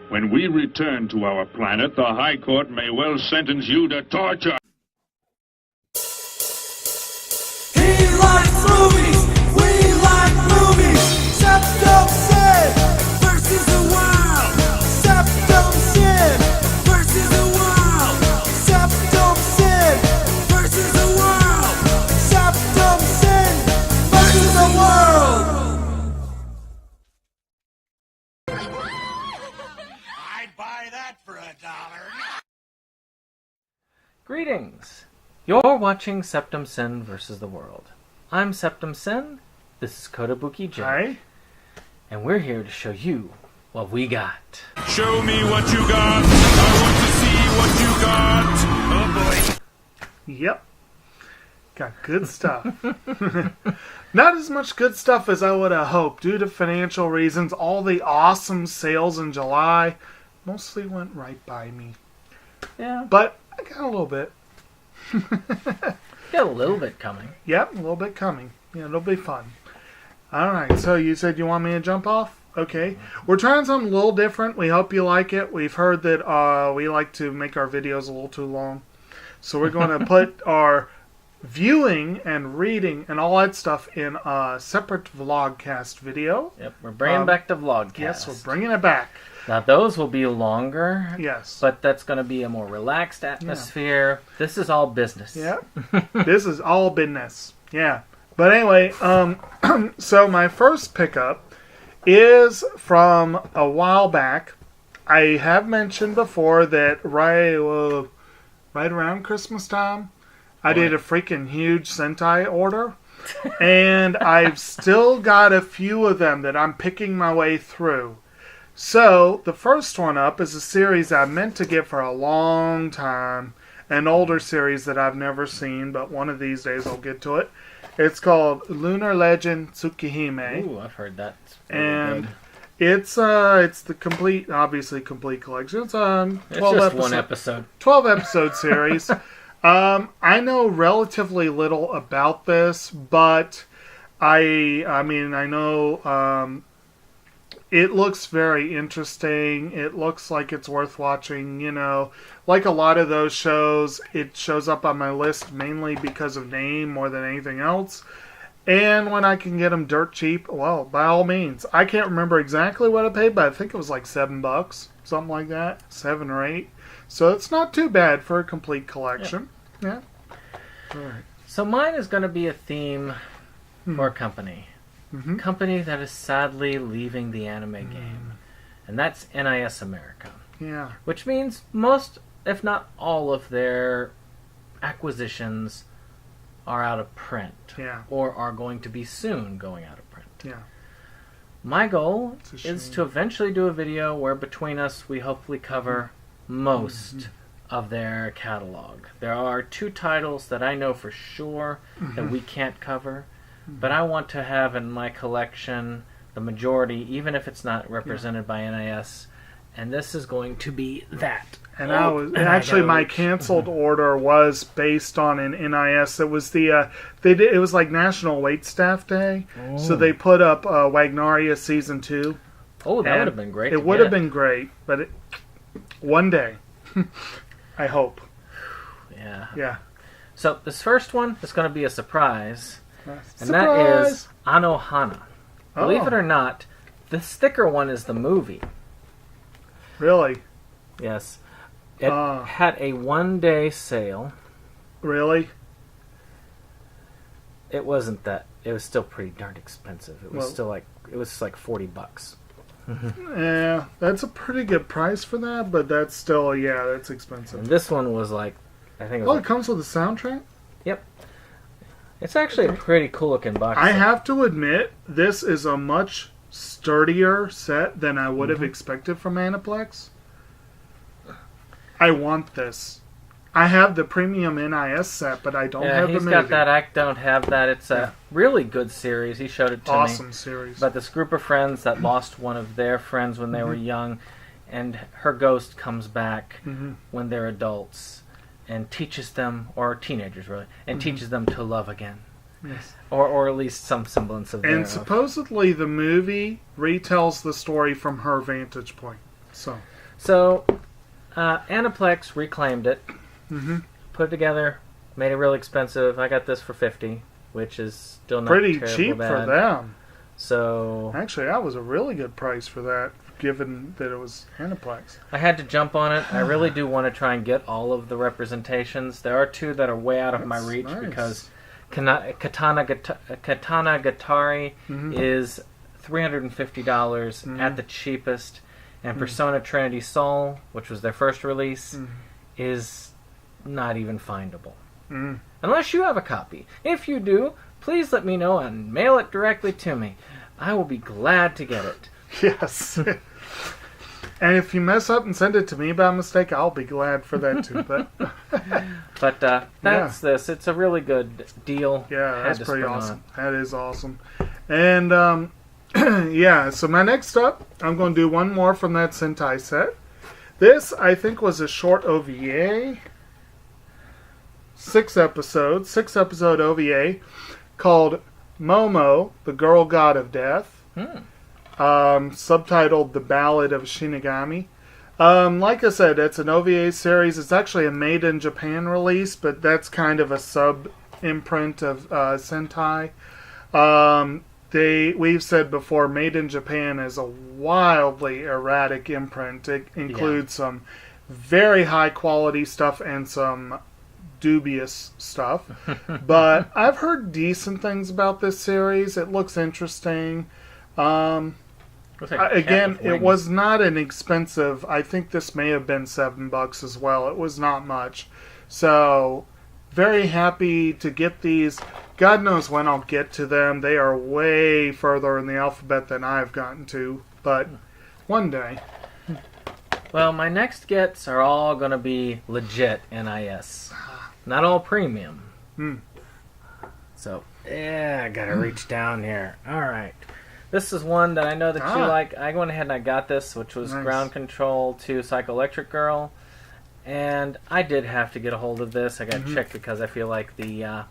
When we return to our planet, the High Court may well sentence you to torture. He likes movies, we like movies. SeptumSin versus the world. SeptumSin versus the world. SeptumSin versus the world. SeptumSin versus the world. I'd buy that for $1. Greetings! You're watching SeptumSin versus the world. I'm SeptumSin, this is Kotobuki J. Hi. And we're here to show you what we got. Show me what you got. I want to see what you got. Oh boy. Yep. Got good stuff. Not as much good stuff as I would have hoped. Due to financial reasons, all the awesome sales in July mostly went right by me. Yeah, But I got a little bit. got a little bit coming. Yep, a little bit coming. Yeah, it'll be fun. Alright, so you said you want me to jump off? Okay. We're trying something a little different. We hope you like it. We've heard that we like to make our videos a little too long. So we're going to put our viewing and reading and all that stuff in a separate vlogcast video. Yep, we're bringing back the vlogcast. Yes, we're bringing it back. Now those will be longer. Yes. But that's going to be a more relaxed atmosphere. Yeah. This is all business. Yeah. This is all business. Yeah. But anyway, so my first pickup is from a while back. I have mentioned before that right around Christmas time, I did a freaking huge Sentai order. And I've still got a few of them that I'm picking my way through. So, the first one up is a series I meant to get for a long time. An older series that I've never seen, but one of these days I'll get to it. It's called Lunar Legend Tsukihime. Ooh, I've heard that. And it's the complete collection. It's 12 just one episode. 12 episode series. I know relatively little about this, but I know it looks very interesting. It looks like it's worth watching, Like a lot of those shows, it shows up on my list mainly because of name more than anything else. And when I can get them dirt cheap, well, by all means. I can't remember exactly what I paid, but I think it was like $7, something like that, 7 or 8. So it's not too bad for a complete collection. Yeah. All right. So mine is going to be a theme for a company. Mm-hmm. Company that is sadly leaving the anime game. And that's NIS America. Yeah. Which means most, if not all, of their acquisitions are out of print. Yeah. Or are going to be soon going out of print. Yeah. My goal It's a is shame. to eventually do a video where between us we hopefully cover most of their catalog. There are 2 titles that I know for sure that we can't cover. But I want to have in my collection the majority, even if it's not represented by NIS. And this is going to be that. And my canceled order was based on an NIS. It was it was like National Waitstaff Day, so they put up Wagnaria Season 2. Oh, that would have been great. It would have been great, but one day, I hope. Yeah. Yeah. So this first one is going to be a surprise. And Surprise! that is Anohana. Believe Oh. it or not, the sticker one is the movie. Really? Yes. It had a 1-day sale. Really? It wasn't that. It was still pretty darn expensive. It was still like $40. Yeah, that's a pretty good price for that, but that's still, that's expensive. And this one was like, I think it was It comes with a soundtrack? Yep. It's actually a pretty cool looking box. I have to admit, this is a much sturdier set than I would have expected from Aniplex. I want this. I have the premium NIS set, but I don't have the movie. He's got that. I don't have that. It's a really good series. He showed it to me. Awesome series. But this group of friends that lost one of their friends when they were young, and her ghost comes back when they're adults and teaches them, or teenagers really, and teaches them to love again. Yes. Or at least some semblance of And thereof. supposedly the movie retells the story from her vantage point. So, Aniplex reclaimed it, put it together, made it really expensive. I got this for $50, which is still not pretty terribly cheap bad. for them. So Actually, that was a really good price for that, given that it was Aniplex. I had to jump on it. I really do want to try and get all of the representations. There are two that are way out of my reach because Katana Gatari is $350 at the cheapest, and Persona Trinity Soul, which was their first release, is not even findable. Unless you have a copy. If you do, please let me know and mail it directly to me. I will be glad to get it. Yes. And if you mess up and send it to me by mistake, I'll be glad for that too. But that's this. It's a really good deal. Yeah, that's pretty awesome. That is awesome. And yeah, so my next up, I'm going to do one more from that Sentai set. This, I think, was a short OVA. 6-episode OVA called Momo, the Girl God of Death. Subtitled The Ballad of Shinigami. Like I said, it's an OVA series. It's actually a Made in Japan release, but that's kind of a sub-imprint of Sentai. We've said before, Made in Japan is a wildly erratic imprint. It includes some very high-quality stuff and some dubious stuff. But I've heard decent things about this series. It looks interesting. Again, it was not an expensive. I think this may have been $7 as well. It was not much. So, very happy to get these. God knows when I'll get to them. They are way further in the alphabet than I've gotten to. But one day. Well, my next gets are all going to be legit NIS. Not all premium. So, yeah, I got to reach down here. All right. This is one that I know that you like. I went ahead and I got this, which was Ground Control to Psycho-Electric Girl. And I did have to get a hold of this. I got checked because I feel like there's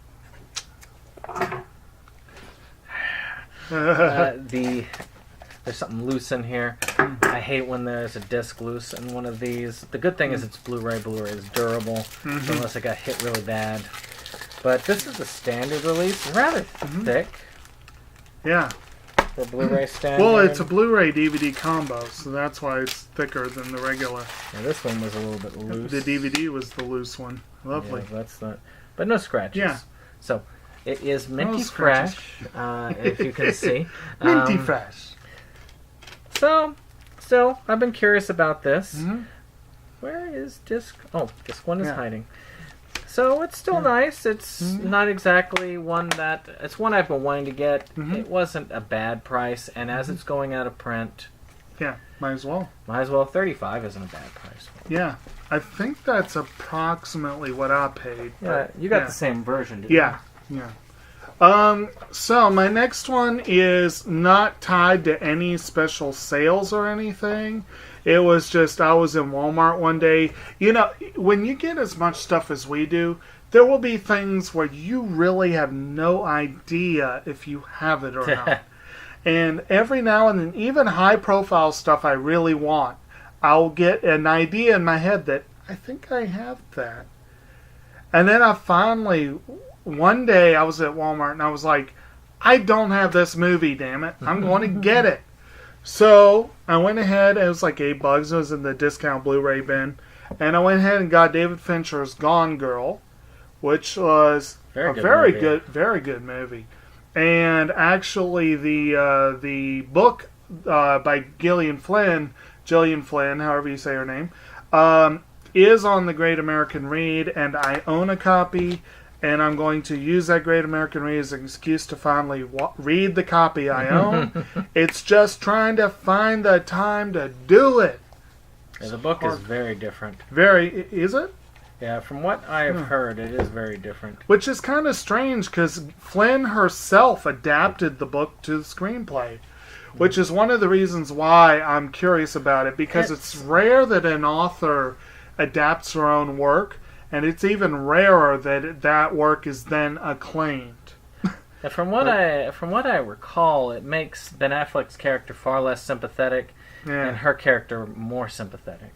something loose in here. I hate when there's a disc loose in one of these. The good thing is it's Blu-ray. Blu-ray is durable, so unless it got hit really bad. But this is the standard release. It's rather thick. Yeah. For Blu-ray standard. Well, it's a Blu-ray DVD combo, so that's why it's thicker than the regular. Yeah, this one was a little bit loose. The DVD was the loose one. Lovely. Yeah, that's not. But no scratches. Yeah. So it is minty fresh, if you can see. Minty fresh. So I've been curious about this. Where is disc? Oh, disc 1 is hiding. So it's still nice. It's not exactly one that... It's one I've been wanting to get. It wasn't a bad price, and as it's going out of print... Yeah, might as well. Might as well. 35 isn't a bad price. Yeah, I think that's approximately what I paid. Yeah, you got the same version, didn't you? Yeah. So my next one is not tied to any special sales or anything. It was just, I was in Walmart one day. You know, when you get as much stuff as we do, there will be things where you really have no idea if you have it or not. And every now and then, even high-profile stuff I really want, I'll get an idea in my head that I think I have that. And then I finally, one day I was at Walmart and I was like, I don't have this movie, damn it. I'm going to get it. So I went ahead, it was like $8. It was in the discount Blu-ray bin. And I went ahead and got David Fincher's Gone Girl, which was a very good movie. And actually the book by Gillian Flynn, however you say her name, is on the Great American Read, and I own a copy. And I'm going to use that Great American Read as an excuse to finally read the copy I own. It's just trying to find the time to do it. Yeah, the book is very different. Is it? Yeah, from what I have heard, it is very different. Which is kind of strange, because Flynn herself adapted the book to the screenplay. Which is one of the reasons why I'm curious about it, because it's rare that an author adapts her own work. And it's even rarer that work is then acclaimed. And from what I recall, it makes Ben Affleck's character far less sympathetic, Yeah. and her character more sympathetic.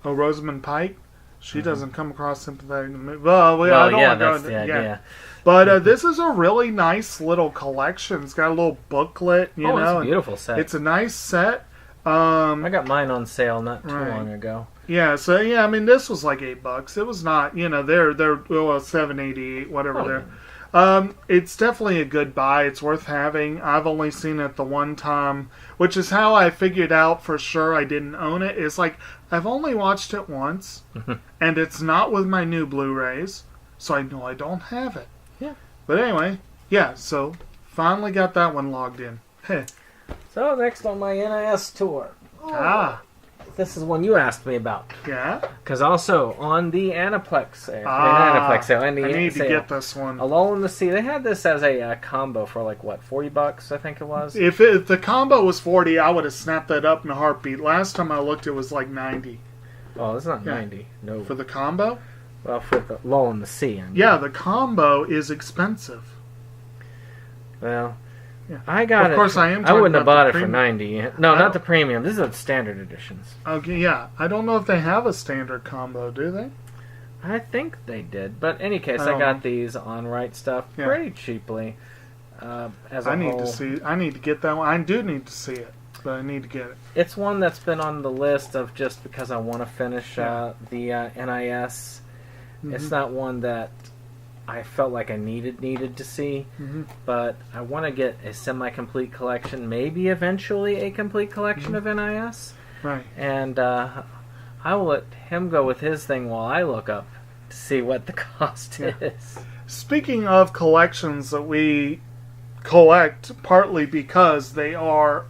Oh, Rosamund Pike? She doesn't come across sympathetic to me. Well, I don't want to go that's into the idea. But this is a really nice little collection. It's got a little booklet, you know. It's a beautiful set. It's a nice set. I got mine on sale not too Right. long ago. Yeah, so I mean, this was like $8. It was not, you know, they're well, $7.88, whatever Oh, they're. It's definitely a good buy. It's worth having. I've only seen it the one time, which is how I figured out for sure I didn't own it. It's like I've only watched it once, and it's not with my new Blu-rays, so I know I don't have it. Yeah. But anyway, yeah. So finally got that one logged in. So next on my NIS tour. This is one you asked me about. Yeah. Because also on the Aniplex sale, and the I need to sale, get this one. A Lull in the Sea. They had this as a combo for like what, $40? I think it was. If the combo was 40, I would have snapped that up in a heartbeat. Last time I looked, it was like 90 Oh, it's not 90. No. for the combo. Well, for the Lull in the Sea. I mean. Yeah, the combo is expensive. Well, Yeah. I got it. Of course, I am I talking wouldn't have about bought the it for premium. 90. No, I not the don't- premium. This is the standard editions. Okay, yeah. I don't know if they have a standard combo, do they? I think they did, but in any case, I I got don't know. these on Right Stuff Yeah. pretty cheaply. As a I need whole, to see. I need to get that one. I do need to see it, but I need to get it. it's one that's been on the list of just because I want to finish Yeah. the NIS. Mm-hmm. It's not one that I felt like I needed to see, Mm-hmm. but I want to get a semi-complete collection, maybe eventually a complete collection Mm-hmm. of NIS, Right. and I will let him go with his thing while I look up to see what the cost Yeah. is. Speaking of collections that we collect, partly because they are,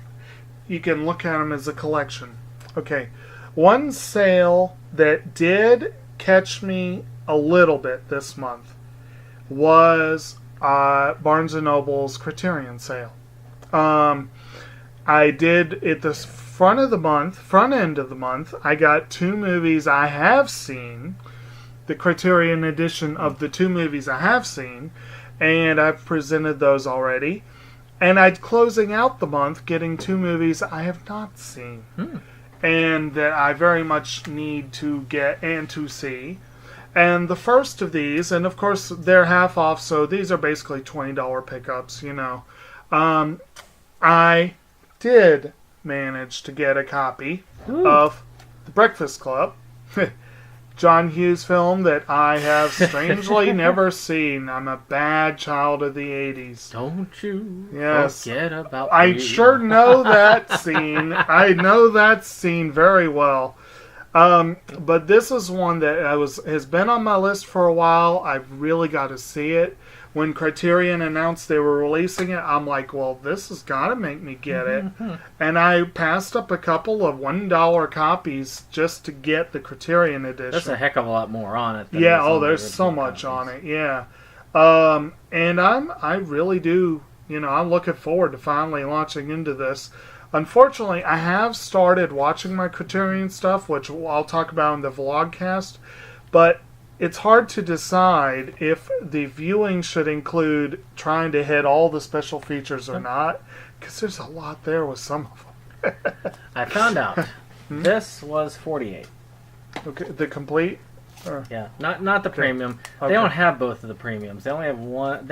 you can look at them as a collection. Okay, one sale that did catch me a little bit this month was Barnes & Noble's Criterion sale. I did at the front end of the month, I got 2 movies I have seen, the Criterion edition of the 2 movies I have seen, and I've presented those already. And I'm closing out the month getting 2 movies I have not seen, and that I very much need to get and to see. And the first of these, and of course they're half off, so these are basically $20 pickups, you know. I did manage to get a copy of The Breakfast Club, John Hughes film that I have strangely never seen. I'm a bad child of the 80s. Don't you Yes. forget about I me. sure know that scene. I know that scene very well. But this is one that has been on my list for a while. I've really got to see it. When Criterion announced they were releasing it, I'm like, well, this has got to make me get it. And I passed up a couple of $1 copies just to get the Criterion edition. There's a heck of a lot more on it. Than Yeah, on the there's so original much on copies. it. Yeah. And I really do, you know, I'm looking forward to finally launching into this. Unfortunately, I have started watching my Criterion stuff, which I'll talk about in the vlogcast, but it's hard to decide if the viewing should include trying to hit all the special features or not, because there's a lot there with some of them. I found out this was $48. Okay, the complete? Yeah, not the premium. Okay. They don't have both of the premiums. They only have one.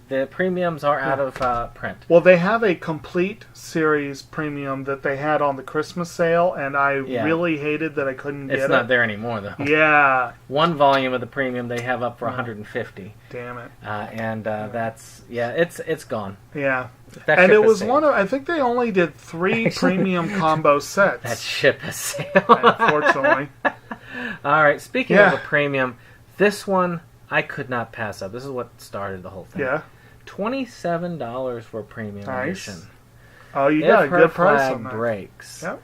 The premiums are out of print. Well, they have a complete series premium that they had on the Christmas sale, and I really hated that I couldn't get it. It's not there anymore though. Yeah. One volume of the premium they have up for $150, Damn it. and that's it's gone. Yeah. That And ship it has was sailed. one of, I think they only did 3 premium combo sets. That ship has sailed. Unfortunately. All right. Speaking Yeah. of a premium, this one I could not pass up. This is what started the whole thing. Yeah. $27 for a premium Nice. edition. Oh, you If got a Her good price Flag on that. Breaks. Yep.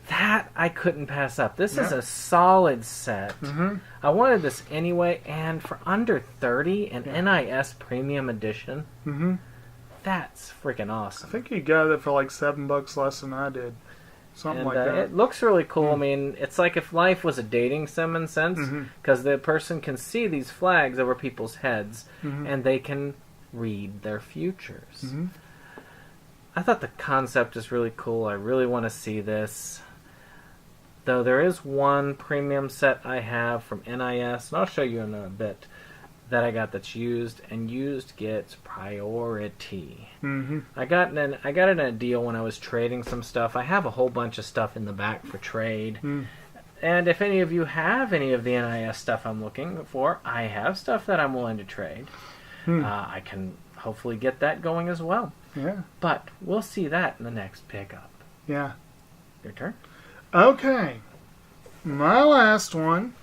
That I couldn't pass up. This is Yeah. a solid set. Mm-hmm. I wanted this anyway, and for under $30, an NIS premium edition, Mm-hmm. that's freaking I awesome. think you got it for like $7 less than I did. Something And like that. it looks really cool. I mean, it's like if life was a dating sim in a sense, Mhm. because the person can see these flags over people's heads, Mhm. and they can read their futures. Mhm. I thought the concept is really cool. I really want to see this. though there is one premium set I have from NIS, and I'll show you in a bit, that I got that's used, and used gets priority. Mm-hmm. I got it in a deal when I was trading some stuff. I have a whole bunch of stuff in the back for trade. And if any of you have any of the NIS stuff I'm looking for, I have stuff that I'm willing to trade. I can hopefully get that going as well. Yeah. But we'll see that in the next pickup. Yeah. Your turn. Okay. My last one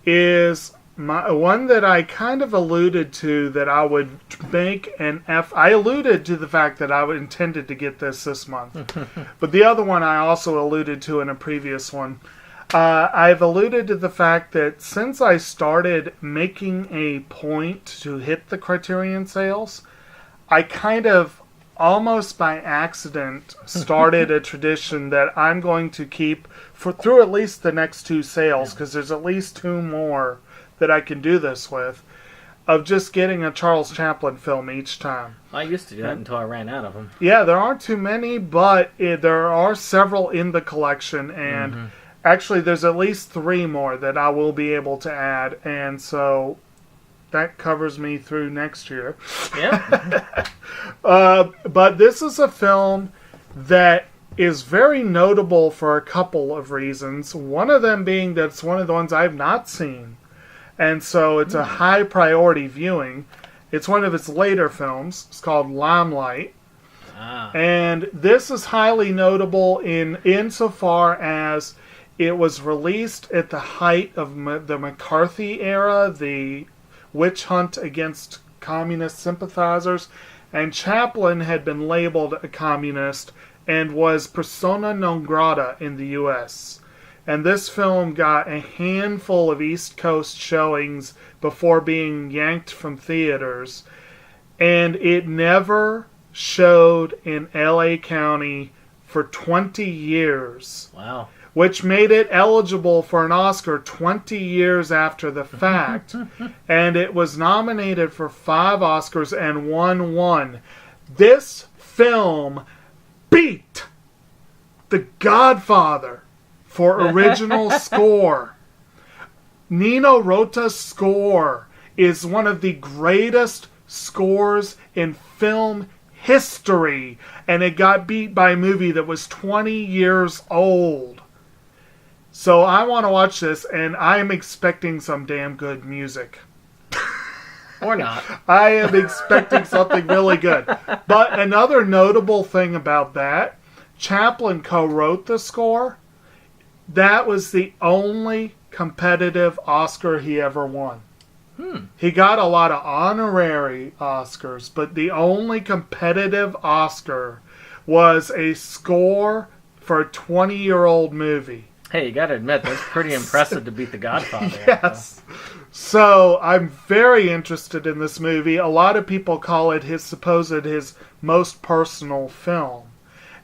is one that I kind of alluded to that I would make an I alluded to the fact that I intended to get this month. But the other one I also alluded to in a previous one. I've alluded to the fact that since I started making a point to hit the Criterion sales, I kind of almost by accident started a tradition that I'm going to keep through at least the next 2 sales, because there's at least 2 more that I can do this with, of just getting a Charles Chaplin film each time. I used to do that until I ran out of them. Yeah, there aren't too many, but there are several in the collection, and actually there's at least 3 more that I will be able to add, and so that covers me through next year. Yeah. But this is a film that is very notable for a couple of reasons. One of them being that it's one of the ones I've not seen. And so it's a high priority viewing. It's one of its later films. It's called Limelight. And this is highly notable insofar as it was released at the height of the McCarthy era, the witch hunt against communist sympathizers, and Chaplin had been labeled a communist and was persona non grata in the U.S. And this film got a handful of East Coast showings before being yanked from theaters, and it never showed in L.A. County for 20 years. Wow. Which made it eligible for an Oscar 20 years after the fact. And it was nominated for 5 Oscars and won 1. This film beat The Godfather for original score. Nino Rota's score is one of the greatest scores in film history. And it got beat by a movie that was 20 years old. So I want to watch this, and I am expecting some damn good music. Or not. I am expecting something really good. But another notable thing about that, Chaplin co-wrote the score. That was the only competitive Oscar he ever won. He got a lot of honorary Oscars, but the only competitive Oscar was a score for a 20-year-old movie. Hey, you gotta admit, that's pretty impressive to beat The Godfather. Yes. So I'm very interested in this movie. A lot of people call it his most personal film.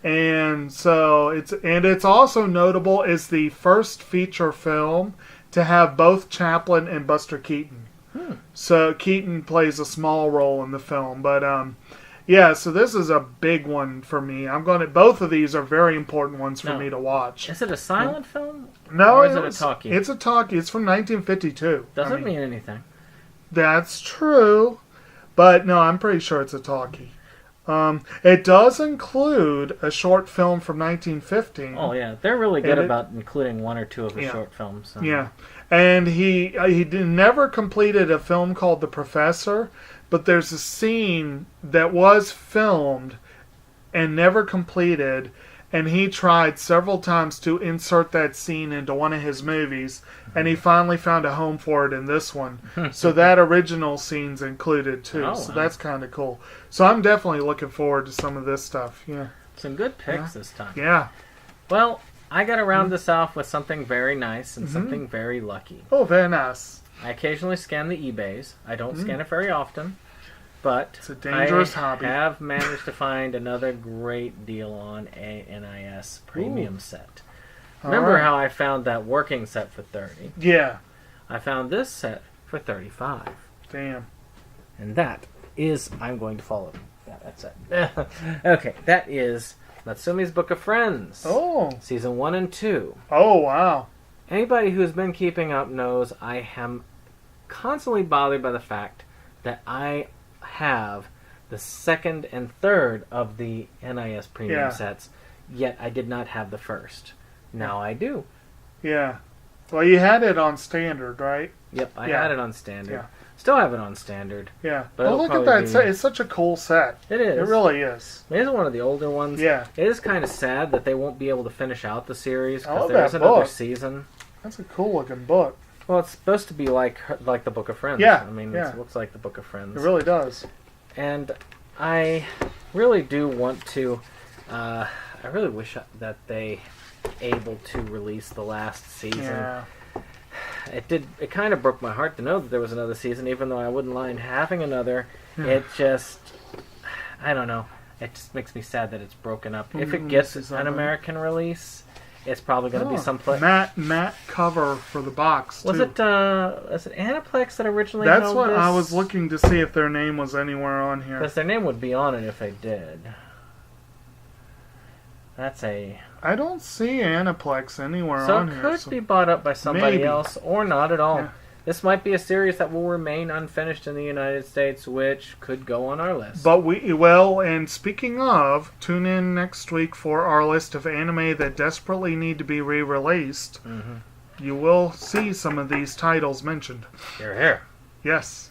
And so it's also notable as the first feature film to have both Chaplin and Buster Keaton. So Keaton plays a small role in the film, but yeah, so this is a big one for me. Both of these are very important ones for me to watch. Is it a silent film? No, or is it a talkie? It's a talkie. It's from 1952. Doesn't mean anything. That's true, but no, I'm pretty sure it's a talkie. It does include a short film from 1915. Oh yeah, they're really good about including 1 or 2 of the short films. So. Yeah, and he never completed a film called The Professor, but there's a scene that was filmed and never completed, and he tried several times to insert that scene into one of his movies, and he finally found a home for it in this one. So that original scene's included too. So that's kind of cool. So I'm definitely looking forward to some of this stuff. Yeah, some good picks this time. Yeah. Well, I got to round this off with something very nice and something very lucky. Oh, very nice. I occasionally scan the eBays. I don't scan it very often, but it's a dangerous hobby. I have managed to find another great deal on a NIS premium set. Remember how I found that working set for $30? Yeah. I found this set for $35. Damn. And that is, I'm going to follow. Yeah, that's it. Okay, that is Natsumi's Book of Friends. Oh. Season 1 and 2. Oh, wow. Anybody who's been keeping up knows I am constantly bothered by the fact that I have the second and third of the NIS premium sets, yet I did not have the first. Now I do. Yeah. Well, you had it on standard, right? Yep, I had it on standard. Yeah. Still have it on standard. Yeah. But Well, it'll look at probably that. be- It's such a cool set. It is. It really is. It is one of the older ones. Yeah. It is kind of sad that they won't be able to finish out the series I love because there is that another book. season. That's a cool looking book. Well, it's supposed to be like the Book of Friends. Yeah, I mean, yeah. it looks like the Book of Friends. It really does. And I really do want to. I really wish that they able to release the last season. Yeah. It kind of broke my heart to know that there was another season, even though I wouldn't mind having another. Yeah. It just, I don't know. It just makes me sad that it's broken up. If it gets an American release, it's probably going to be someplace. Matte cover for the box, too. Was it Aniplex that originally That's held what this? I was looking to see if their name was anywhere on here. Because their name would be on it if they did. That's a... I don't see Aniplex anywhere So on it here. could be bought up by somebody maybe. else, or not at all. Yeah. This might be a series that will remain unfinished in the United States, which could go on our list. But and speaking of, tune in next week for our list of anime that desperately need to be re-released. Mm-hmm. You will see some of these titles mentioned. You're here. Yes.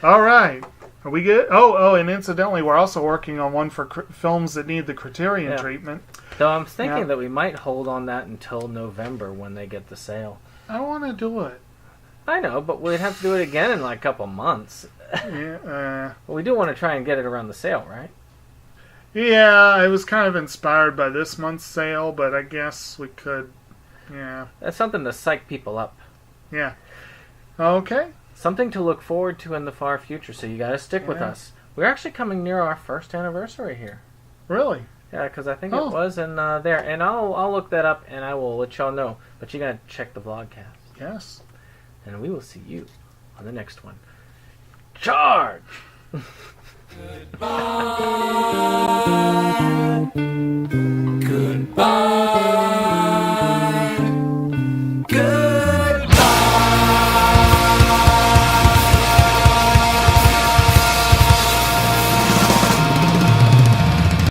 All right. Are we good? Oh, and incidentally, we're also working on one for films that need the Criterion treatment. So I'm thinking that we might hold on that until November when they get the sale. I want to do it. I know, but we'd have to do it again in like a couple months. Yeah. But we do want to try and get it around the sale, right? Yeah, I was kind of inspired by this month's sale, but I guess we could. Yeah. That's something to psych people up. Yeah. Okay. Something to look forward to in the far future, so you got to stick with us. We're actually coming near our first anniversary here. Really? Yeah, because I think it was in there. And I'll look that up and I will let y'all know. But you got to check the vlogcast. Yes. And we will see you on the next one. Charge! Goodbye.